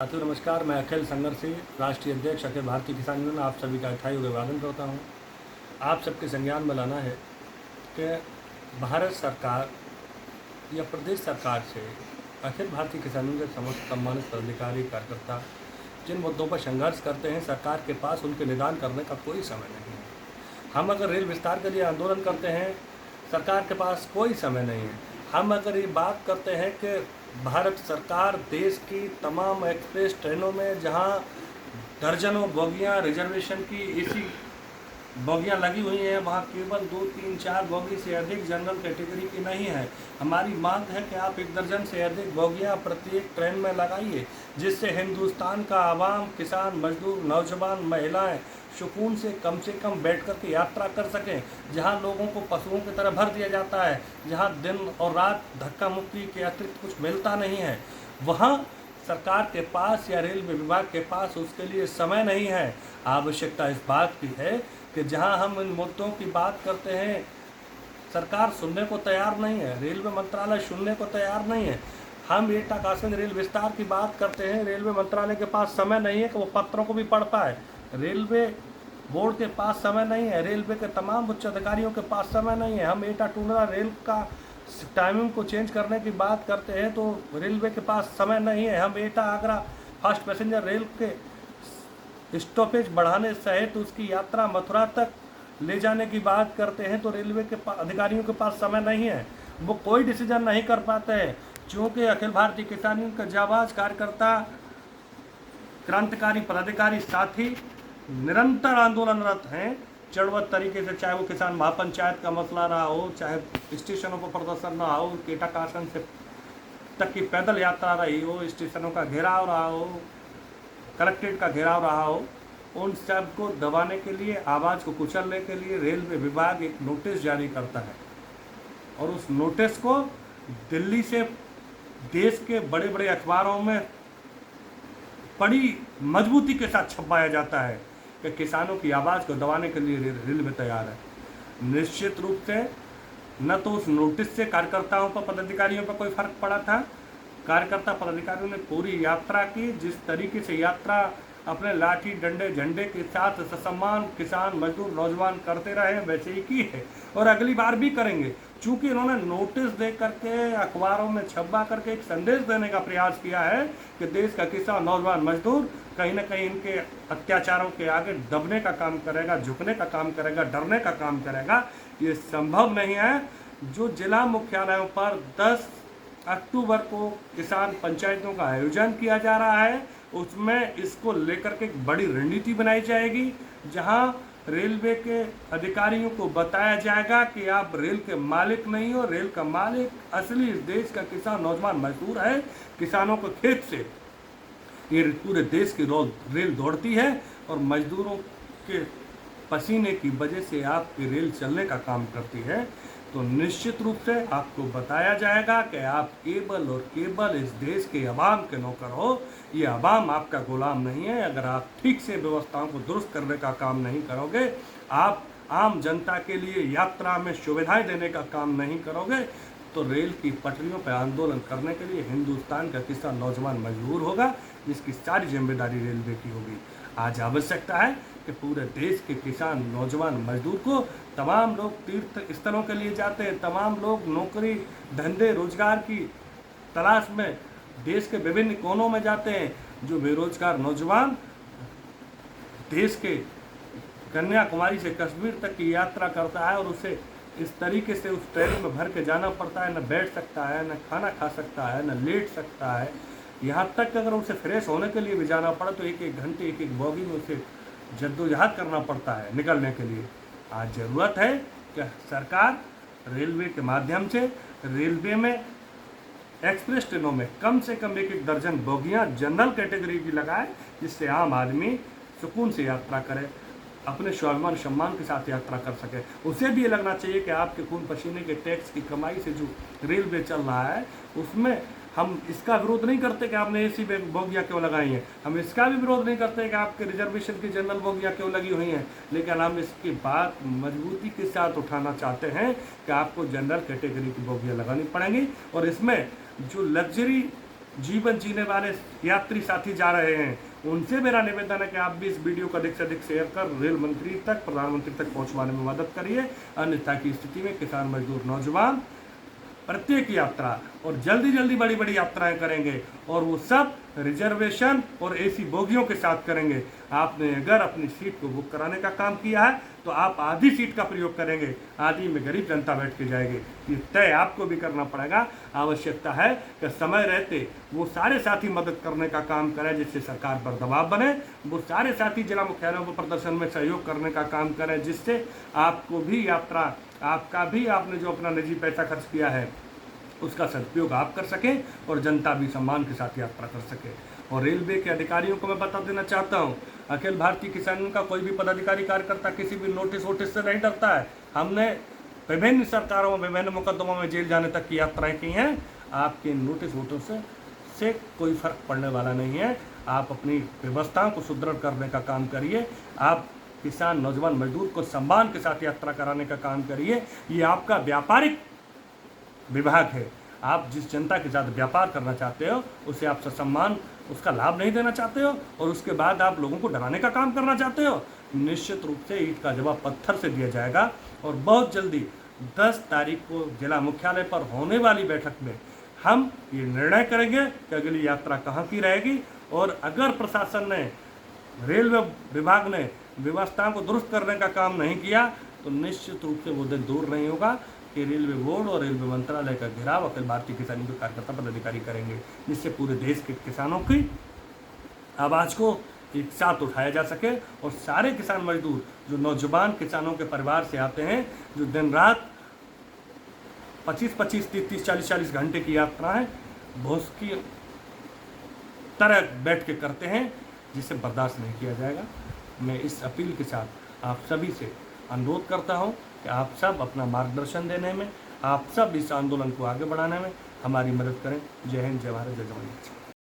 साथियों नमस्कार। मैं अखिल संघर्षी राष्ट्रीय अध्यक्ष अखिल भारतीय किसान यूनियन आप सभी का अठाई अभिवादन करता हूं। आप सबके संज्ञान में लाना है कि भारत सरकार या प्रदेश सरकार से अखिल भारतीय किसान यूनियन के समस्त सम्मानित पदाधिकारी कार्यकर्ता जिन मुद्दों पर संघर्ष करते हैं, सरकार के पास उनके निदान करने का कोई समय नहीं है। हम अगर रेल विस्तार के लिए आंदोलन करते हैं, सरकार के पास कोई समय नहीं है। हम अगर ये बात करते हैं कि भारत सरकार देश की तमाम एक्सप्रेस ट्रेनों में जहां दर्जनों बोगियां रिजर्वेशन की एसी बोगियां लगी हुई हैं, वहाँ केवल 2, 3, 4 बोगी से अधिक जनरल कैटेगरी की नहीं है। हमारी मांग है कि आप 1 दर्जन से अधिक बोगियां प्रत्येक ट्रेन में लगाइए, जिससे हिंदुस्तान का आवाम, किसान, मजदूर, नौजवान, महिलाएं सुकून से कम बैठ कर के यात्रा कर सकें। जहां लोगों को पशुओं की तरह भर दिया जाता है, जहां दिन और रात धक्का मुक्की के अतिरिक्त कुछ मिलता नहीं है, वहाँ सरकार के पास या रेलवे विभाग के पास उसके लिए समय नहीं है। आवश्यकता इस बात की है कि जहां हम इन मुद्दों की बात करते हैं, सरकार सुनने को तैयार नहीं है, रेलवे मंत्रालय सुनने को तैयार नहीं है। हम एटा कासगंज रेल विस्तार की बात करते हैं, रेलवे मंत्रालय के पास समय नहीं है कि वो पत्रों को भी पढ़ पाए। रेलवे बोर्ड के पास समय नहीं है, रेलवे के तमाम उच्च अधिकारियों के पास समय नहीं है। हम एटा टूंडला रेल का टाइमिंग को चेंज करने की बात करते हैं तो रेलवे के पास समय नहीं है। हम एटा आगरा फास्ट पैसेंजर रेल के स्टॉपेज बढ़ाने सहित उसकी यात्रा मथुरा तक ले जाने की बात करते हैं तो रेलवे के अधिकारियों के पास समय नहीं है, वो कोई डिसीजन नहीं कर पाते हैं। चूँकि अखिल भारतीय किसान यूनियन का जाबाज कार्यकर्ता, क्रांतिकारी पदाधिकारी साथी निरंतर आंदोलनरत हैं, चढ़वत तरीके से, चाहे वो किसान महापंचायत का मसला रहा हो, चाहे स्टेशनों पर प्रदर्शन रहा हो, एटा कासगंज से तक की पैदल यात्रा रही हो, स्टेशनों का घेराव रहा हो, कलेक्ट्रेट का घेराव रहा हो, उन सब को दबाने के लिए, आवाज़ को कुचलने के लिए रेलवे विभाग एक नोटिस जारी करता है और उस नोटिस को दिल्ली से देश के बड़े बड़े अखबारों में बड़ी मजबूती के साथ छपवाया जाता है कि किसानों की आवाज़ को दबाने के लिए रेलवे तैयार है। निश्चित रूप से न तो उस नोटिस से कार्यकर्ताओं पर, पदाधिकारियों पर कोई फर्क पड़ा था। कार्यकर्ता पदाधिकारियों ने पूरी यात्रा की, जिस तरीके से यात्रा अपने लाठी डंडे झंडे के साथ ससम्मान किसान, मजदूर, नौजवान करते रहे, वैसे ही की है और अगली बार भी करेंगे। चूँकि इन्होंने नोटिस दे करके, अखबारों में छपवा करके एक संदेश देने का प्रयास किया है कि देश का किसान, नौजवान, मजदूर कहीं ना कहीं इनके अत्याचारों के आगे दबने का काम करेगा, झुकने का काम करेगा, डरने का काम करेगा, ये संभव नहीं है। जो जिला मुख्यालयों पर 10 अक्टूबर को किसान पंचायतों का आयोजन किया जा रहा है, उसमें इसको लेकर के एक बड़ी रणनीति बनाई जाएगी, जहां रेलवे के अधिकारियों को बताया जाएगा कि आप रेल के मालिक नहीं हो, रेल का मालिक असली इस देश का किसान, नौजवान, मजदूर है। किसानों को खेत से ये पूरे देश की रेल दौड़ती है और मजदूरों के पसीने की वजह से आपकी रेल चलने का काम करती है। तो निश्चित रूप से आपको बताया जाएगा कि आप केवल और केवल इस देश के अवाम के नौकर हो, ये अवाम आपका गुलाम नहीं है। अगर आप ठीक से व्यवस्थाओं को दुरुस्त करने का काम नहीं करोगे, आप आम जनता के लिए यात्रा में सुविधाएं देने का काम नहीं करोगे, तो रेल की पटरियों पर आंदोलन करने के लिए हिंदुस्तान का किसान, नौजवान मजबूर होगा, जिसकी सारी जिम्मेदारी रेलवे की होगी। आज आवश्यकता है कि पूरे देश के किसान, नौजवान, मजदूर को, तमाम लोग तीर्थ स्थलों के लिए जाते हैं, तमाम लोग नौकरी, धंधे, रोजगार की तलाश में देश के विभिन्न कोनों में जाते हैं। जो बेरोजगार नौजवान देश के कन्याकुमारी से कश्मीर तक की यात्रा करता है और उसे इस तरीके से उस ट्रेन में भर के जाना पड़ता है, न बैठ सकता है, न खाना खा सकता है, न लेट सकता है, यहाँ तक कि अगर उसे फ्रेश होने के लिए भी जाना पड़ा तो एक एक घंटे, एक एक बोगी में उसे जद्दोजहद करना पड़ता है निकलने के लिए। आज ज़रूरत है कि सरकार रेलवे के माध्यम से रेलवे में एक्सप्रेस ट्रेनों में कम से कम 1 दर्जन बोगियां जनरल कैटेगरी की लगाए, जिससे आम आदमी सुकून से यात्रा करे, अपने स्वाभिमान सम्मान के साथ यात्रा कर सके। उसे भी ये लगना चाहिए कि आपके खून पसीने के टैक्स की कमाई से जो रेलवे चल रहा है, उसमें हम इसका विरोध नहीं करते कि आपने एसी बोगियाँ क्यों लगाई हैं, हम इसका भी विरोध नहीं करते कि आपके रिजर्वेशन की जनरल बोगियाँ क्यों लगी हुई हैं, लेकिन हम इसकी बात मजबूती के साथ उठाना चाहते हैं कि आपको जनरल कैटेगरी की बोगियाँ लगानी पड़ेंगी और इसमें जो लग्जरी जीवन जीने वाले यात्री साथी जा रहे हैं, उनसे मेरा निवेदन है कि आप भी इस वीडियो को अधिक से अधिक शेयर कर रेल मंत्री तक, प्रधानमंत्री तक पहुंचवाने में मदद करिए। अन्यथा की स्थिति में किसान, मजदूर, नौजवान प्रत्येक यात्रा और जल्दी जल्दी बड़ी बड़ी यात्राएं करेंगे और वो सब रिजर्वेशन और एसी बोगियों के साथ करेंगे। आपने अगर अपनी सीट को बुक कराने का काम किया है तो आप आधी सीट का प्रयोग करेंगे, आधी में गरीब जनता बैठ के जाएगी। ये तय आपको भी करना पड़ेगा। आवश्यकता है कि समय रहते वो सारे साथी मदद करने का काम करें जिससे सरकार पर दबाव बने। वो सारे साथी जिला मुख्यालयों पर प्रदर्शन में सहयोग करने का काम करें जिससे आपको भी यात्रा, आपका भी, आपने जो अपना निजी पैसा खर्च किया है उसका सदुपयोग आप कर सकें और जनता भी सम्मान के साथ यात्रा कर सके। और रेलवे के अधिकारियों को मैं बता देना चाहता हूं, अखिल भारतीय किसान का कोई भी पदाधिकारी कार्यकर्ता किसी भी नोटिस वोटिस से नहीं डरता है। हमने विभिन्न सरकारों में, विभिन्न मुकदमों में जेल जाने तक की यात्राएं की हैं। आपके नोटिस वोटों से कोई फर्क पड़ने वाला नहीं है। आप अपनी व्यवस्थाओं को सुदृढ़ करने का काम करिए। आप किसान, नौजवान, मजदूर को सम्मान के साथ यात्रा कराने का काम करिए। ये आपका व्यापारिक विभाग है। आप जिस जनता के साथ व्यापार करना चाहते हो उसे आप ससम्मान उसका लाभ नहीं देना चाहते हो और उसके बाद आप लोगों को डराने का काम करना चाहते हो, निश्चित रूप से ईंट का जवाब पत्थर से दिया जाएगा। और बहुत जल्दी 10 तारीख को जिला मुख्यालय पर होने वाली बैठक में हम ये निर्णय करेंगे कि अगली यात्रा कहाँ की रहेगी। और अगर प्रशासन ने, रेलवे विभाग ने व्यवस्थाओं को दुरुस्त करने का काम नहीं किया तो निश्चित रूप से वो दिन दूर नहीं होगा कि रेलवे बोर्ड और रेलवे मंत्रालय का घेराव अखिल भारतीय किसान के कार्यकर्ता पदाधिकारी करेंगे, जिससे पूरे देश के किसानों की आवाज़ को एक साथ उठाया जा सके। और सारे किसान मजदूर जो नौजवान किसानों के परिवार से आते हैं, जो दिन रात 25-25, 30-30, 40-40 घंटे की यात्रा है भोज की तरह बैठ के करते हैं, जिसे बर्दाश्त नहीं किया जाएगा। मैं इस अपील के साथ आप सभी से अनुरोध करता हूं कि आप सब अपना मार्गदर्शन देने में, आप सब इस आंदोलन को आगे बढ़ाने में हमारी मदद करें। जय हिंद, जय भारत, जय जवान।